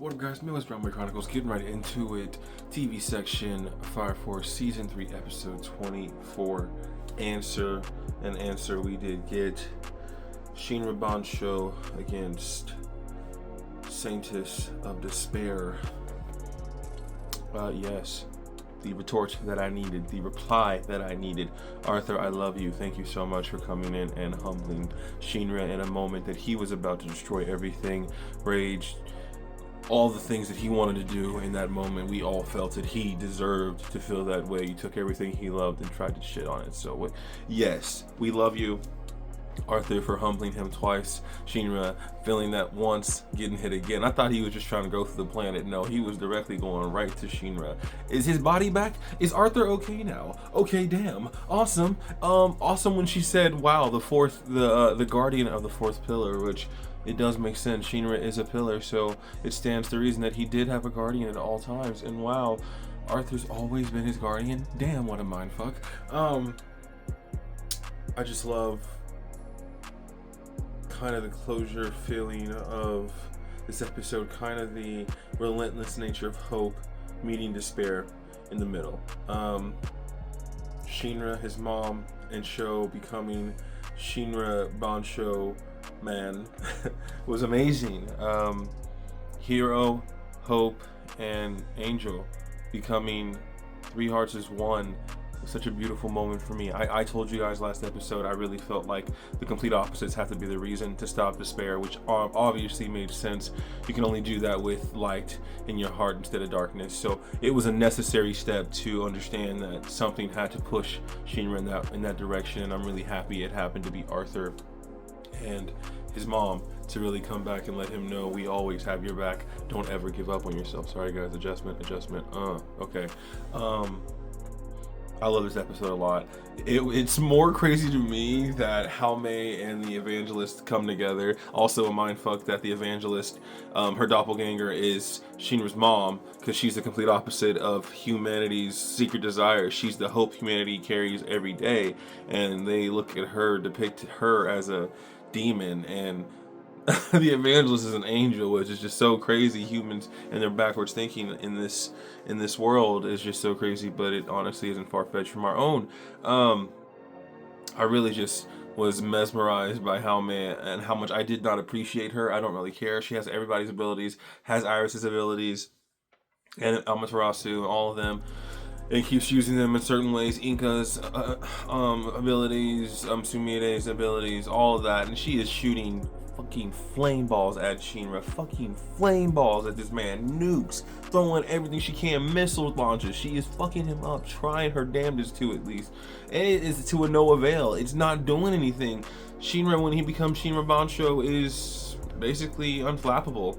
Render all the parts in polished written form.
What up, guys? Me, Brown Boy Chronicles, getting right into it. TV section, Fire Force Season 3, Episode 24, Answer. An answer we did get. Shinra Bansho against Saintess of Despair. Yes. The retort that I needed, the reply that I needed. Arthur, I love you. Thank you so much for coming in and humbling Shinra in a moment that he was about to destroy everything. Rage, all the things that he wanted to do in that moment. We all felt it. He deserved to feel that way. You took everything he loved and tried to shit on it. So, yes, we love you, Arthur, for humbling him twice. Shinra feeling that once, getting hit again. I thought he was just trying to go through the planet. No, he was directly going right to Shinra. Is his body back? Is Arthur okay now? Okay, damn, awesome. Awesome when she said, "Wow, the guardian of the fourth pillar," which it does make sense. Shinra is a pillar, so it stands to reason that he did have a guardian at all times. And wow, Arthur's always been his guardian. Damn, what a mindfuck. I just love kind of the closure feeling of this episode, kind of the relentless nature of hope meeting despair in the middle. Shinra, his mom, and Sho becoming Shinra Bansho man was amazing. Hero, Hope, and Angel becoming three hearts as one. Such a beautiful moment for me. I told you guys last episode, I really felt like the complete opposites have to be the reason to stop despair, which obviously made sense. You can only do that with light in your heart instead of darkness. So it was a necessary step to understand that something had to push Shinra in that direction, and I'm really happy it happened to be Arthur and his mom to really come back and let him know we always have your back. Don't ever give up on yourself. Sorry guys, adjustment. Okay. I love this episode a lot. It's more crazy to me that Haume and the Evangelist come together. Also a mindfuck that the Evangelist, her doppelganger, is Shinra's mom, because she's the complete opposite of humanity's secret desire. She's the hope humanity carries every day, and they look at her, depict her as a demon, and the Evangelist is an angel, which is just so crazy. Humans and their backwards thinking in this world is just so crazy, but it honestly isn't far-fetched from our own. I really just was mesmerized by Haume and how much I did not appreciate her. I don't really care. She has everybody's abilities, has Iris's abilities, and Amaterasu, all of them, and keeps using them in certain ways. Inka's abilities, Sumire's abilities, all of that, and she is shooting fucking flame balls at Shinra, fucking flame balls at this man, nukes, throwing everything she can, missile launches. She is fucking him up, trying her damnedest to, at least, and it is to no avail. It's not doing anything. Shinra, when he becomes Shinra Bansho, is basically unflappable.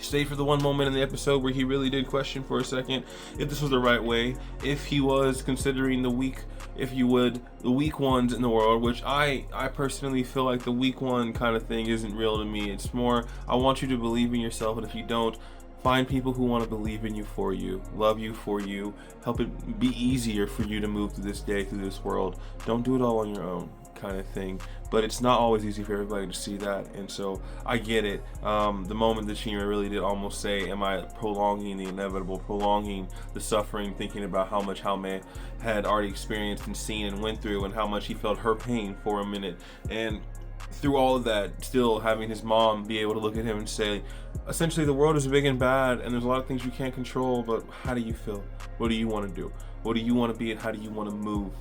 Stayed for the one moment in the episode where he really did question for a second if this was the right way, if he was considering the weak, if you would, the weak ones in the world, which I personally feel like the weak one kind of thing isn't real to me. It's more, I want you to believe in yourself, and if you don't, find people who want to believe in you, for you, love you for you, help it be easier for you to move through this day, through this world. Don't do it all on your own, kind of thing. But it's not always easy for everybody to see that, and so I get it. The moment that Shinra really did almost say, am I prolonging the inevitable, prolonging the suffering, thinking about how much Haume had already experienced and seen and went through, and how much he felt her pain for a minute, and through all of that, still having his mom be able to look at him and say, essentially, the world is big and bad, and there's a lot of things you can't control, but how do you feel? What do you want to do? What do you want to be, and how do you want to move?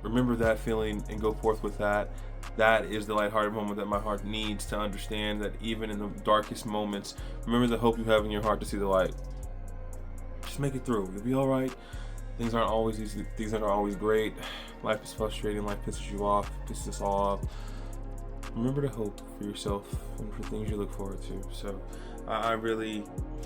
Remember that feeling and go forth with that. That is the lighthearted moment that my heart needs to understand that even in the darkest moments, remember the hope you have in your heart to see the light. Just make it through. You'll be all right. Things aren't always easy. Things aren't always great. Life is frustrating. Life pisses you off. Pisses us all off. Remember to hope for yourself and for things you look forward to. So I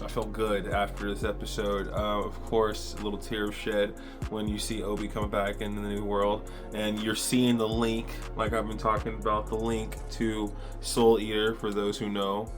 felt good after this episode. Of course, a little tear shed when you see Obi coming back into the new world, and you're seeing the link, like I've been talking about, the link to Soul Eater. For those who know,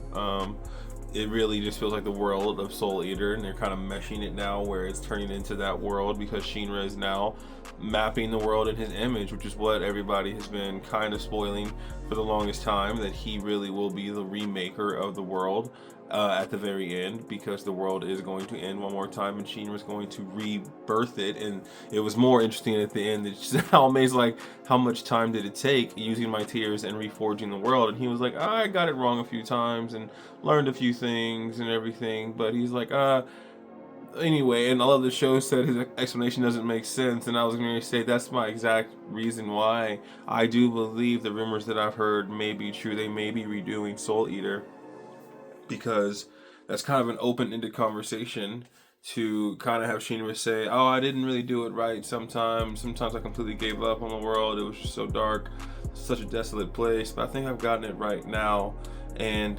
it really just feels like the world of Soul Eater, and they're kind of meshing it now where it's turning into that world, because Shinra is now mapping the world in his image, which is what everybody has been kind of spoiling for the longest time, that he really will be the remaker of the world. at the very end, because the world is going to end one more time and Shinra's going to rebirth it. And it was more interesting at the end that how amazed, like, how much time did it take using my tears and reforging the world. And he was like, I got it wrong a few times and learned a few things and everything, but he's like, anyway, and all of the show said his explanation doesn't make sense, and I was going to say that's my exact reason why I do believe the rumors that I've heard may be true. They may be redoing Soul Eater, because that's kind of an open-ended conversation to kind of have Shinra say, oh, I didn't really do it right sometimes I completely gave up on the world, it was just so dark, such a desolate place, but I think I've gotten it right now. And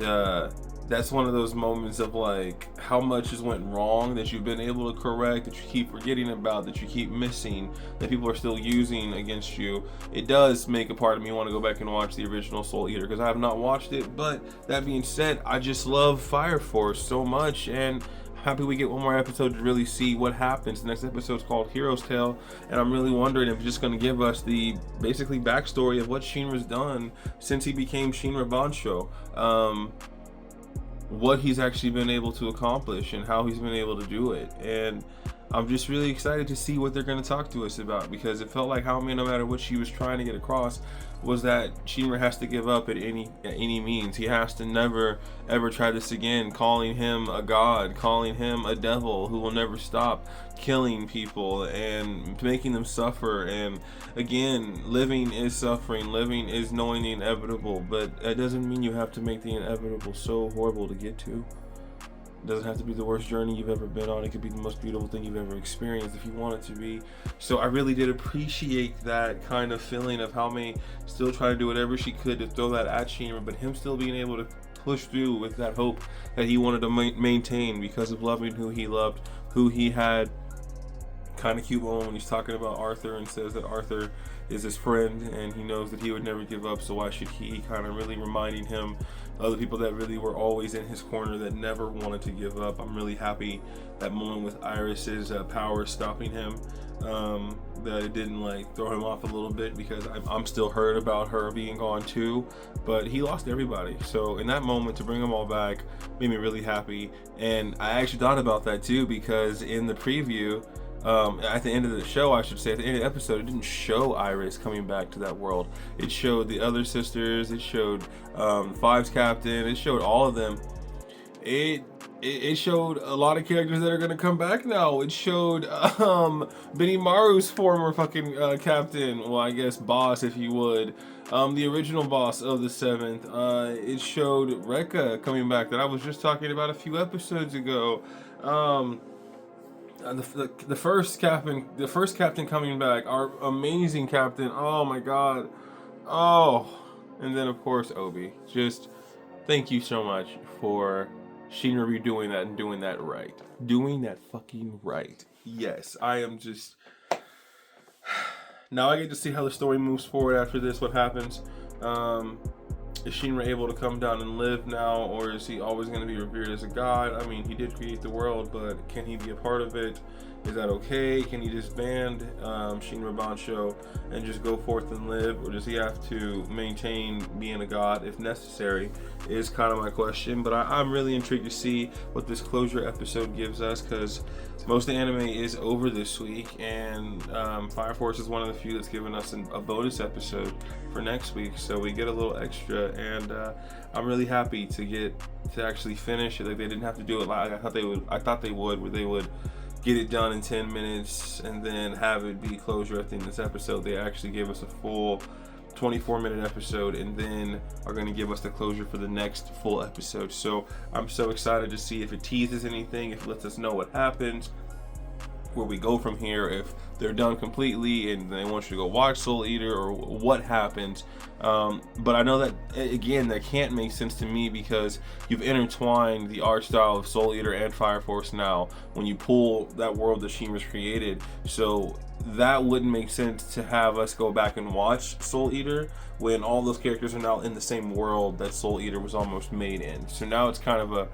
that's one of those moments of like how much has went wrong that you've been able to correct, that you keep forgetting about, that you keep missing, that people are still using against you. It does make a part of me want to go back and watch the original Soul Eater, because I have not watched it. But that being said, I just love Fire Force so much, and happy we get one more episode to really see what happens. The next episode is called Hero's Tale, and I'm really wondering if it's just going to give us the basically backstory of what Shinra's done since he became Shinra Bansho. What he's actually been able to accomplish and how he's been able to do it. And I'm just really excited to see what they're going to talk to us about, because it felt like Haomi, no matter what she was trying to get across, was that Shinra has to give up at any means. He has to never ever try this again, calling him a god, calling him a devil who will never stop killing people and making them suffer. And again, living is suffering, living is knowing the inevitable, but that doesn't mean you have to make the inevitable so horrible to get to. It doesn't have to be the worst journey you've ever been on. It could be the most beautiful thing you've ever experienced if you want it to be. So I really did appreciate that kind of feeling of Haomi still trying to do whatever she could to throw that at Shinra, but him still being able to push through with that hope that he wanted to maintain because of loving who he loved, who he had. Kind of cute moment when he's talking about Arthur and says that Arthur is his friend and he knows that he would never give up, so why should he? Kind of really reminding him of the people that really were always in his corner, that never wanted to give up. I'm really happy that moment with Iris's power stopping him, that it didn't like throw him off a little bit, because I'm still hurt about her being gone too, but he lost everybody. So in that moment, to bring them all back made me really happy. And I actually thought about that too, because in the preview, at the end of the show, I should say, at the end of the episode, it didn't show Iris coming back to that world. It showed the other sisters, it showed Five's captain, it showed all of them. It showed a lot of characters that are gonna come back now. It showed Benimaru's former fucking captain, well, I guess boss, if you would, the original boss of the 7th. It showed Rekka coming back, that I was just talking about a few episodes ago. The first captain coming back, our amazing captain. Oh my god. Oh, and then of course Obi. Just thank you so much for Shinra redoing that and doing that right. Doing that fucking right. Yes, I am just. Now I get to see how the story moves forward after this. What happens? Is Shinra able to come down and live now, or is he always going to be revered as a god? I mean, he did create the world, but can he be a part of it? Is that okay? Can he disband Shinra Bansho and just go forth and live, or does he have to maintain being a god if necessary? Is kind of my question. But I'm really intrigued to see what this closure episode gives us, because most of the anime is over this week, and Fire Force is one of the few that's given us a bonus episode for next week, so we get a little extra, and I'm really happy to get to actually finish it. Like, they didn't have to do it like I thought they would, where they would get it done in 10 minutes and then have it be closure at the end of this episode. They actually gave us a full 24-minute episode, and then are going to give us the closure for the next full episode. So I'm so excited to see if it teases anything, if it lets us know what happens, where we go from here, if they're done completely and they want you to go watch Soul Eater, or what happens. But I know that, again, that can't make sense to me, because you've intertwined the art style of Soul Eater and Fire Force now when you pull that world that Shinra's created. So that wouldn't make sense to have us go back and watch Soul Eater when all those characters are now in the same world that Soul Eater was almost made in. So now it's kind of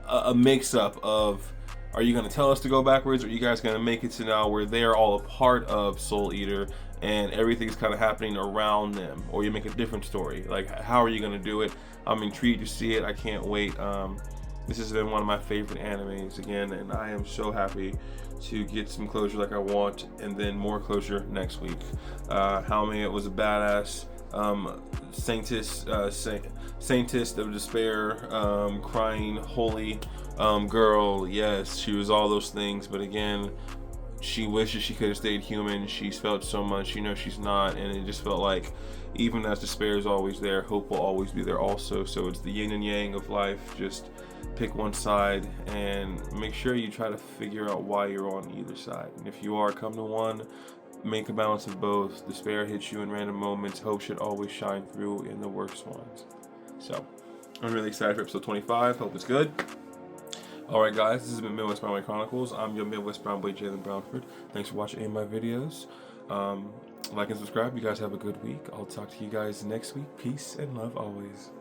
a mix-up of, are you going to tell us to go backwards, or are you guys going to make it to now where they are all a part of Soul Eater and everything's kind of happening around them, or you make a different story? Like, how are you going to do it? I'm intrigued to see it. I can't wait. This has been one of my favorite animes again, and I am so happy to get some closure like I want, and then more closure next week. Howmei was a badass. Saintess of Despair, crying holy girl. Yes, she was all those things, but again, she wishes she could have stayed human. She's felt so much, you know, she's not, and it just felt like even as despair is always there, hope will always be there also. So it's the yin and yang of life. Just pick one side and make sure you try to figure out why you're on either side. And if you are, come to one, make a balance of both. Despair hits you in random moments. Hope should always shine through in the worst ones. So I'm really excited for episode 25. Hope it's good. Alright guys, this has been Midwest Brown Boy Chronicles. I'm your Midwest Brown Boy, Jalen Brownford. Thanks for watching any of my videos. Like and subscribe. You guys have a good week. I'll talk to you guys next week. Peace and love always.